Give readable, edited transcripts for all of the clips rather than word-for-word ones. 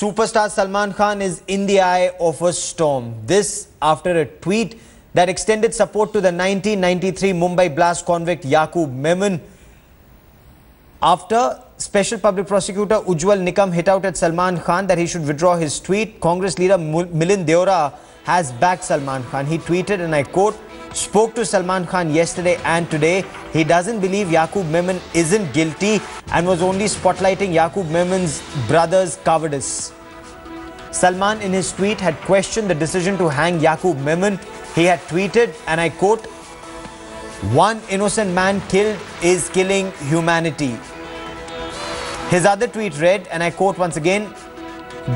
Superstar Salman Khan is in the eye of a storm. This after a tweet that extended support to the 1993 Mumbai blast convict Yaqub Memon. After Special Public Prosecutor Ujjwal Nikam hit out at Salman Khan that he should withdraw his tweet, Congress leader Milind Deora has backed Salman Khan. He tweeted, and I quote, "Spoke to Salman Khan yesterday and today. He doesn't believe Yaqub Memon isn't guilty and was only spotlighting Yaqub Memon's brother's cowardice." Salman in his tweet had questioned the decision to hang Yaqub Memon. He had tweeted, and I quote, "One innocent man killed is killing humanity." His other tweet read, and I quote once again,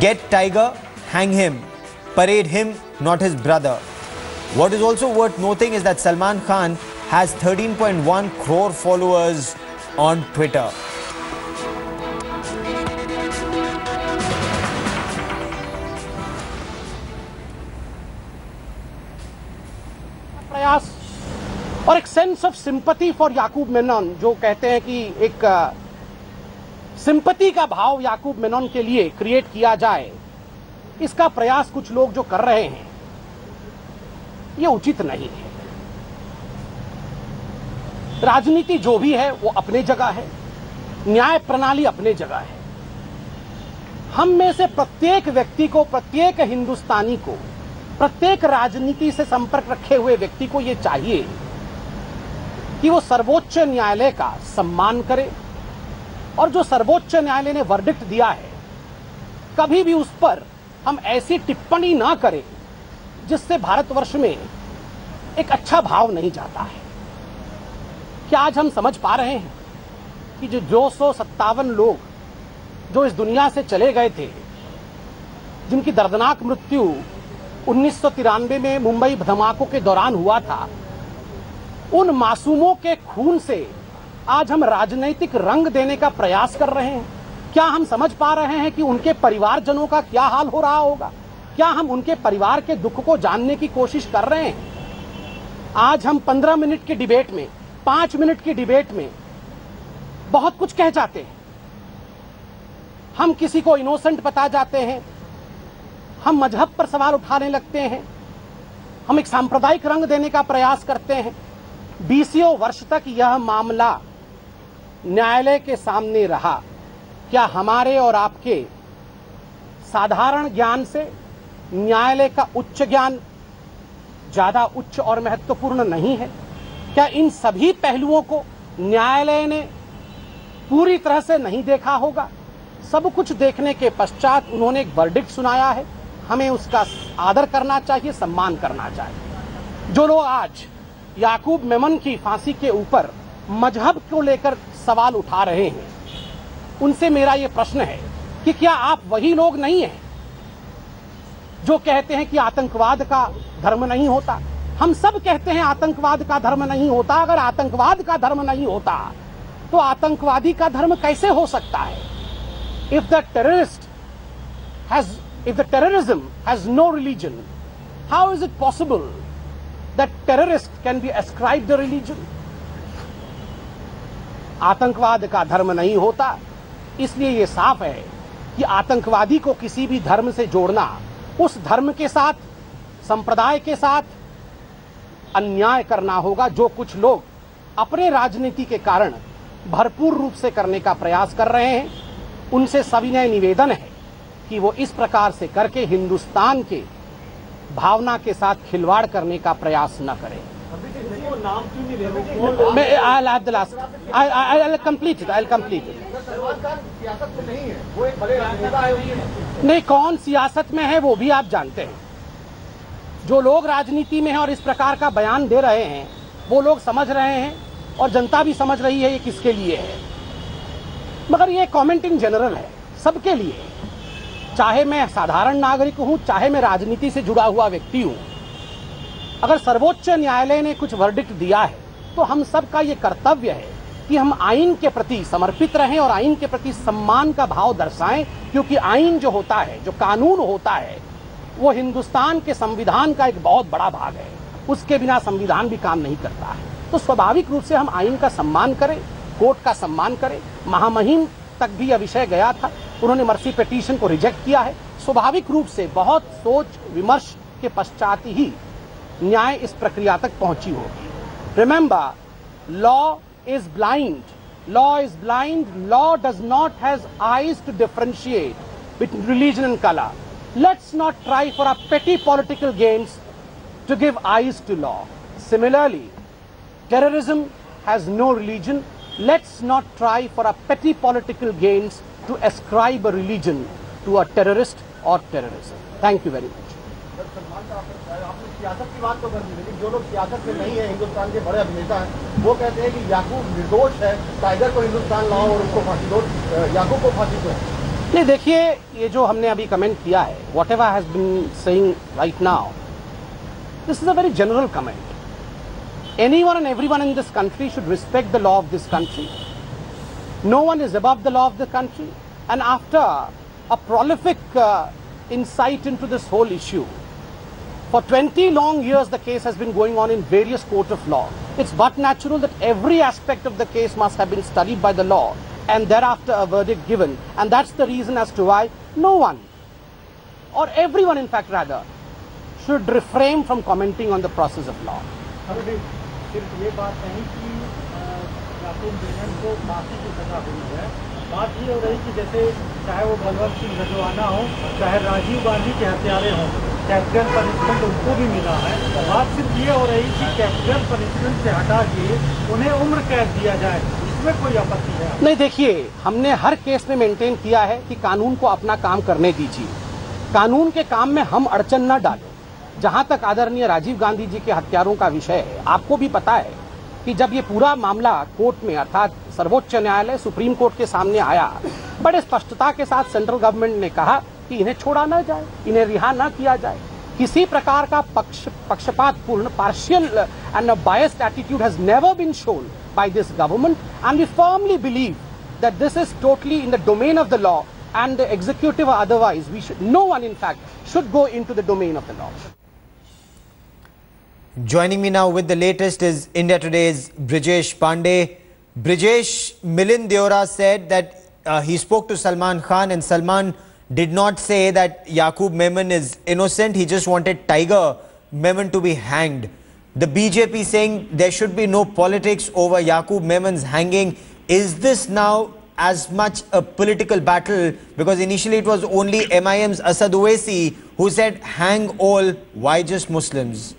"Get Tiger, hang him, parade him, not his brother." What is also worth noting is that Salman Khan has 13.1 crore followers on Twitter. प्रयास और एक sense of sympathy for याकूब मेनन, जो कहते हैं कि एक sympathy का भाव याकूब मेनन के लिए क्रिएट किया जाए, इसका प्रयास कुछ लोग जो कर रहे हैं, ये उचित नहीं है। राजनीति जो भी है वो अपने जगह है, न्याय प्रणाली अपने जगह है। हम में से प्रत्येक व्यक्ति को, प्रत्येक हिंदुस्तानी को, प्रत्येक राजनीति से संपर्क रखे हुए व्यक्ति को ये चाहिए कि वो सर्वोच्च न्यायालय का सम्मान करे, और जो सर्वोच्च न्यायालय ने वर्डिक्ट दिया है, कभी भी उस पर हम ऐसी टिप्पणी ना करें जिससे भारतवर्ष में एक अच्छा भाव नहीं जाता है। क्या आज हम समझ पा रहे हैं कि जो 257 लोग जो इस दुनिया से चले गए थे, जिनकी दर्दनाक मृत्यु 1993 में मुंबई धमाकों के दौरान हुआ था, उन मासूमों के खून से आज हम राजनीतिक रंग देने का प्रयास कर रहे हैं? क्या हम समझ पा रहे हैं कि उनके परिवारजनों का क्या हाल हो रहा होगा? क्या हम उनके परिवार के दुख को जानने की कोशिश कर रहे हैं? आज हम 15 मिनट की डिबेट में, 5 मिनट की डिबेट में बहुत कुछ कह जाते हैं। हम किसी को इनोसेंट बता जाते हैं, हम मजहब पर सवाल उठाने लगते हैं, हम एक सांप्रदायिक रंग देने का प्रयास करते हैं। 20 वर्ष तक यह मामला न्यायालय के सामने रहा। क्या हमारे और आपके साधारण ज्ञान से न्यायालय का उच्च ज्ञान ज्यादा उच्च और महत्वपूर्ण नहीं है? क्या इन सभी पहलुओं को न्यायालय ने पूरी तरह से नहीं देखा होगा? सब कुछ देखने के पश्चात उन्होंने एक वर्डिक्ट सुनाया है। हमें उसका आदर करना चाहिए, सम्मान करना चाहिए। जो लोग आज याकूब मेमन की फांसी के ऊपर मजहब को लेकर सवाल उठा रहे हैं, उनसे मेरा ये प्रश्न है कि क्या आप वही लोग नहीं हैं जो कहते हैं कि आतंकवाद का धर्म नहीं होता? हम सब कहते हैं आतंकवाद का धर्म नहीं होता। अगर आतंकवाद का धर्म नहीं होता तो आतंकवादी का धर्म कैसे हो सकता है? If the terrorism has no religion, how is it possible that terrorist can be ascribed a religion? आतंकवाद का धर्म नहीं होता, इसलिए ये साफ है कि आतंकवादी को किसी भी धर्म से जोड़ना, उस धर्म के साथ, संप्रदाय के साथ अन्याय करना होगा, जो कुछ लोग अपने राजनीति के कारण भरपूर रूप से करने का प्रयास कर रहे हैं। उनसे सविनय निवेदन है कि वो इस प्रकार से करके हिंदुस्तान के भावना के साथ खिलवाड़ करने का प्रयास न करें। नहीं, कौन सियासत में है वो भी आप जानते हैं। जो लोग राजनीति में हैं और इस प्रकार का बयान दे रहे हैं, वो लोग समझ रहे हैं और जनता भी समझ रही है ये किसके लिए है। मगर ये कमेंट इन जनरल है, सबके लिए। चाहे मैं साधारण नागरिक हूं, चाहे मैं राजनीति से जुड़ा हुआ व्यक्ति हूं, अगर सर्वोच्च न्यायालय ने कुछ वर्डिक्ट दिया है तो हम सबका ये कर्तव्य है कि हम आइन के प्रति समर्पित रहें और आइन के प्रति सम्मान का भाव दर्शाएं, क्योंकि आइन जो होता है, जो कानून होता है, वो हिंदुस्तान के संविधान का एक बहुत बड़ा भाग है। उसके बिना संविधान भी काम नहीं करता है। तो स्वाभाविक रूप से हम आइन का सम्मान करें, कोर्ट का सम्मान करें। महामहिम तक भी यह विषय गया था। उन्होंने मर्सी पिटीशन को रिजेक्ट किया है। स्वाभाविक रूप से बहुत सोच विमर्श के पश्चात ही न्याय इस प्रक्रिया तक पहुंची होगी। Remember, law is blind, law is blind, law does not has eyes to differentiate between religion and colour. Let's not try for a petty political games to give eyes to law. Similarly, terrorism has no religion. Let's not try for a petty political gains to ascribe a religion to a terrorist or terrorism. Thank you very much. आपने सियासत की बात तो कर दी, लेकिन जो लोग सियासत में नहीं है, हिंदुस्तान के बड़े अभिनेता हैं, वो कहते हैं कि याकूब निर्दोष है, टाइगर को हिंदुस्तान लाओ और उसको फांसी दो, याकूब को फांसी दो। ये देखिए, ये जो हमने अभी कमेंट किया है, whatever has been saying right now, this is a very general comment. Anyone and everyone in this country should respect the law of this country. No one is above the law of the country. And after a prolific insight into this whole issue, for 20 long years the case has been going on in various courts of law. It's but natural that every aspect of the case must have been studied by the law and thereafter a verdict given. And that's the reason as to why no one, or everyone in fact rather, should refrain from commenting on the process of law. सिर्फ ये बात नहीं कि याकूब मेमन को फांसी की सजा हुई है, बात ये हो रही कि जैसे चाहे वो बलवंत सिंह रजवाना हो, चाहे राजीव गांधी के हत्यारे हों, कैपिटल पनिशमेंट उनको भी मिला है। बात सिर्फ ये हो रही कि कैपिटल पनिशमेंट से हटा के उन्हें उम्र कैद दिया जाए, इसमें कोई आपत्ति है? नहीं, देखिए, हमने हर केस में मेंटेन किया है कि कानून को अपना काम करने दीजिए, कानून के काम में हम अड़चन न डालें। जहां तक आदरणीय राजीव गांधी जी के हत्यारों का विषय है, आपको भी पता है कि जब ये पूरा मामला कोर्ट में अर्थात सर्वोच्च न्यायालय सुप्रीम कोर्ट के सामने आया, बड़े स्पष्टता के साथ सेंट्रल गवर्नमेंट ने कहा कि इन्हें छोड़ा न जाए, इन्हें रिहा न किया जाए। किसी प्रकार का पक्षपातपूर्ण partial and biased attitude has never been shown by this government and we firmly believe that this is totally in the domain of the law and the executive or otherwise, no one in fact should go into the domain of the law. Joining me now with the latest is India Today's Brijesh Pandey. Brijesh, Milind Deora said that he spoke to Salman Khan and Salman did not say that Yaqub Memon is innocent. He just wanted Tiger Memon to be hanged. The BJP saying there should be no politics over Yaqub Memon's hanging. Is this now as much a political battle, because initially it was only MIM's Asad Owaisi who said hang all, why just Muslims?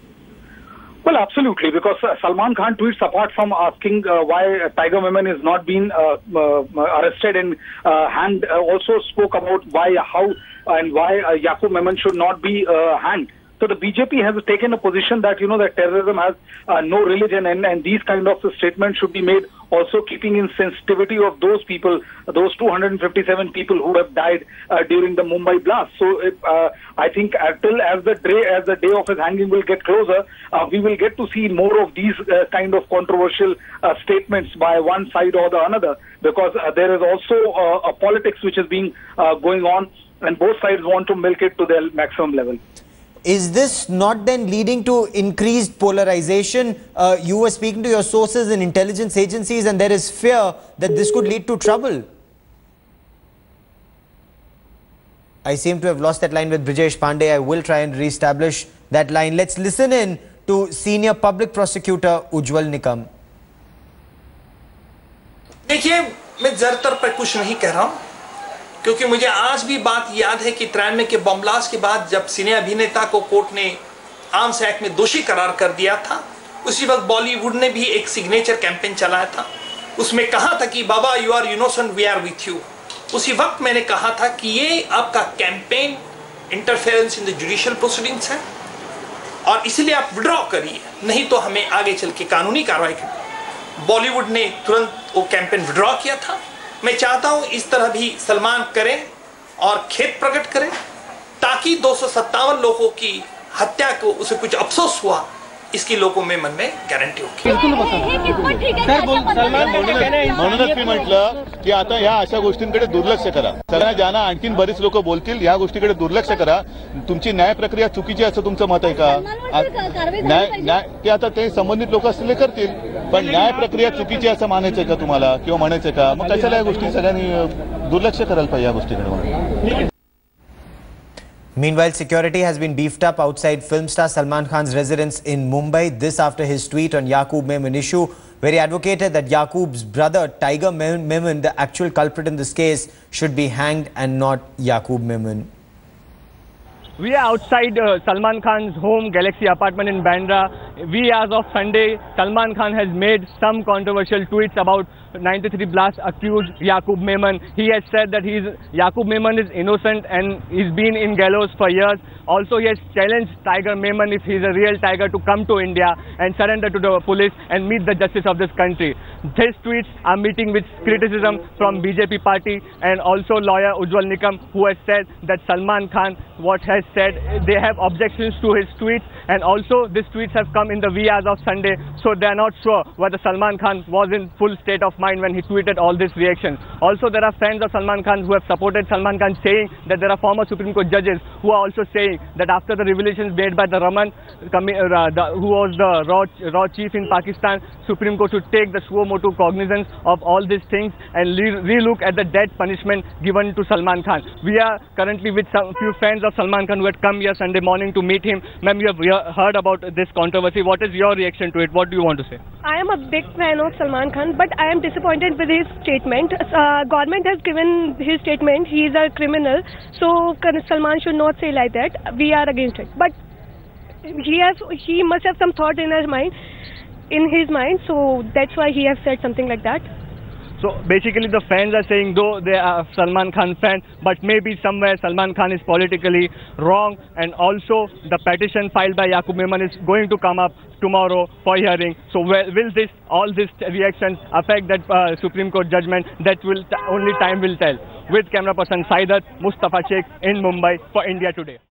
Well, absolutely, because Salman Khan tweets, apart from asking why Tiger Memon is not being arrested and hanged, also spoke about why, how and why Yaqub Memon should not be hanged. So the BJP has taken a position that, that terrorism has no religion, and these kind of statements should be made also keeping in sensitivity of those people, those 257 people who have died during the Mumbai blast. So I think until as the day of his hanging will get closer, we will get to see more of these kind of controversial statements by one side or the another, because there is also a politics which is being going on, and both sides want to milk it to their maximum level. Is this not then leading to increased polarization? You were speaking to your sources in intelligence agencies and there is fear that this could lead to trouble. I seem to have lost that line with Brijesh Pandey. I will try and re-establish that line. Let's listen in to Senior Public Prosecutor Ujjwal Nikam. देखिए, मैं ज़्यादातर पर कुछ नहीं कह रहा हूँ, क्योंकि मुझे आज भी बात याद है कि 93 के बम ब्लास्ट के बाद जब सिने अभिनेता को कोर्ट ने आर्म्स एक्ट में दोषी करार कर दिया था, उसी वक्त बॉलीवुड ने भी एक सिग्नेचर कैंपेन चलाया था। उसमें कहा था कि बाबा you are innocent, we are with you. उसी वक्त मैंने कहा था कि ये आपका campaign interference in the judicial proceedings है और इसलिए आप विड्रॉ करिए, नहीं तो हमें आगे चल के कानूनी कार्रवाई करनी। बॉलीवुड ने तुरंत वो कैंपेन विड्रॉ किया था। मैं चाहता हूं इस तरह भी सलमान करें और खेद प्रकट करें, ताकि 257 लोगों की हत्या को उसे कुछ अफसोस हुआ, इसकी लोगों में मन में गॅरंटी होती। म्हणूनच मी म्हटलं की आता ह्या अशा गोष्टींकडे दुर्लक्ष करा। सगळ्या ज्यांना आणखीन बरीच लोक बोलतील, ह्या गोष्टीकडे दुर्लक्ष करा। तुमची न्याय प्रक्रिया चुकीची असं तुमचं मत आहे का? न्याय ते आता ते संबंधित लोक असले करतील, पण न्याय प्रक्रिया चुकीची असं मानायचंय का तुम्हाला, किंवा म्हणायचंय का? मग कशाला या गोष्टी सगळ्यांनी दुर्लक्ष करायला पाहिजे या गोष्टीकडे म्हणून. Meanwhile, security has been beefed up outside film star Salman Khan's residence in Mumbai. This after his tweet on Yaqub Memon issue, where he advocated that Yaqub's brother Tiger Memon, the actual culprit in this case, should be hanged and not Yaqub Memon. We are outside Salman Khan's home, Galaxy apartment in Bandra. As of Sunday, Salman Khan has made some controversial tweets about 93 blast accused Yaqub Memon. He has said that Yaqub Memon is innocent and he's been in gallows for years. Also, he has challenged Tiger Memon, if he's a real tiger, to come to India and surrender to the police and meet the justice of this country. These tweets are meeting with criticism from BJP party and also lawyer Ujjwal Nikam, who has said that Salman Khan, what has said, they have objections to his tweets, and also these tweets have come in the wee hours of Sunday, so they are not sure whether Salman Khan was in full state of mind when he tweeted all these reactions. Also, there are friends of Salman Khan who have supported Salman Khan, saying that there are former Supreme Court judges who are also saying that after the revelations made by the Raman, who was the raw chief in Pakistan, Supreme Court should take the suo motu cognizance of all these things and relook at the death punishment given to Salman Khan. We are currently with some few friends of Salman Khan who had come here Sunday morning to meet him. Ma'am, you have heard about this controversy. What is your reaction to it? What do you want to say? I am a big fan of Salman Khan, but I am disappointed with his statement. Government has given his statement. He is a criminal, so Salman should not say like that. We are against it. But he must have some thought in his mind, so that's why he has said something like that. So basically the fans are saying, though they are Salman Khan fans, but maybe somewhere Salman Khan is politically wrong, and also the petition filed by Yaqub Memon is going to come up tomorrow for hearing. So will all these reactions affect that Supreme Court judgment? That will only time will tell. With camera person Saidat, Mustafa Sheikh in Mumbai for India Today.